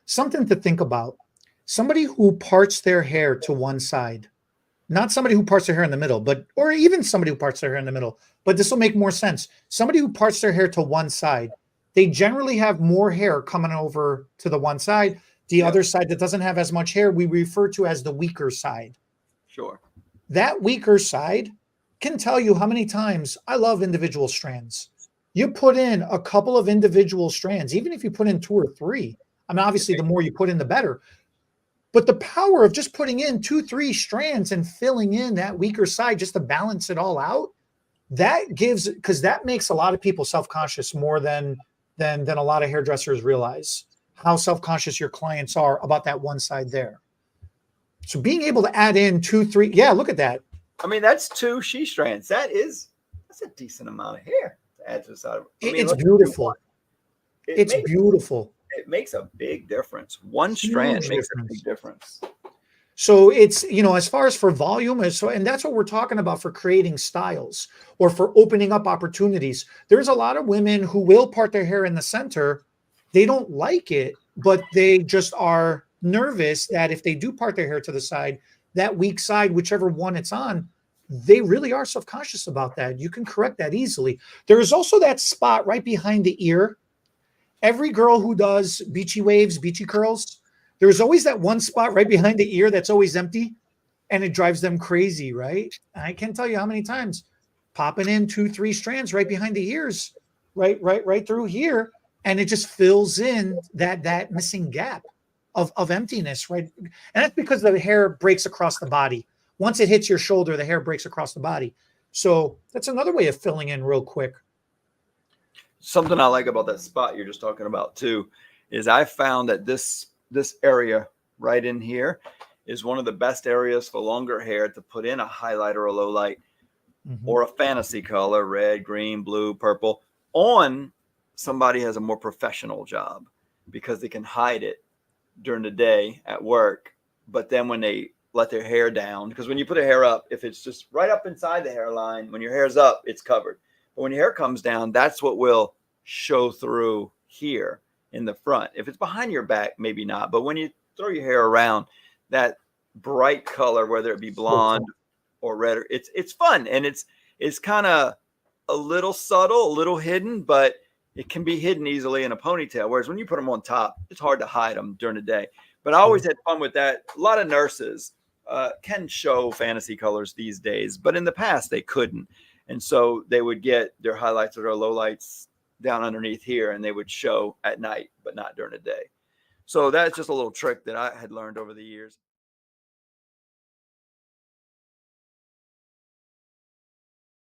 something to think about. Somebody who parts their hair to one side, not somebody who parts their hair in the middle, but, or even somebody who parts their hair in the middle, but this will make more sense. Somebody who parts their hair to one side, they generally have more hair coming over to the one side. The other side that doesn't have as much hair, we refer to as the weaker side. Sure. That weaker side can tell you how many times I love individual strands. You put in a couple of individual strands, even if you put in 2 or 3. I mean, obviously, the more you put in, the better. But the power of just putting in 2, 3 strands and filling in that weaker side just to balance it all out, that gives, because that makes a lot of people self-conscious more than a lot of hairdressers realize how self-conscious your clients are about that one side there. So being able to add in 2, 3, yeah, look at that. I mean, that's 2 she strands. That's a decent amount of hair to add to the side. It's beautiful. It's beautiful. It makes a big difference. One strand makes a big difference. So it's, as far as for volume, and that's what we're talking about for creating styles or for opening up opportunities. There's a lot of women who will part their hair in the center. They don't like it, but they just are nervous that if they do part their hair to the side, that weak side, whichever one it's on, they really are self-conscious about that. You can correct that easily. There is also that spot right behind the ear. Every girl who does beachy waves, beachy curls, there's always that one spot right behind the ear that's always empty, and it drives them crazy, right? I can't tell you how many times popping in 2, 3 strands right behind the ears, right through here, and it just fills in that missing gap of emptiness, right? And that's because the hair breaks across the body. Once it hits your shoulder, the hair breaks across the body. So that's another way of filling in real quick. Something I like about that spot you're just talking about too is I found that this area right in here is one of the best areas for longer hair to put in a highlight or a low light or a fantasy color, red, green, blue, purple, on somebody has a more professional job because they can hide it during the day at work. But then when they let their hair down, because when you put a hair up, if it's just right up inside the hairline, when your hair's up, it's covered. But when your hair comes down, that's what will show through here in the front. If it's behind your back, maybe not. But when you throw your hair around, that bright color, whether it be blonde or red, it's fun. And it's kind of a little subtle, a little hidden, but it can be hidden easily in a ponytail. Whereas when you put them on top, it's hard to hide them during the day. But I always had fun with that. A lot of nurses can show fantasy colors these days, but in the past they couldn't. And so they would get their highlights or their lowlights down underneath here, and they would show at night, but not during the day. So that's just a little trick that I had learned over the years.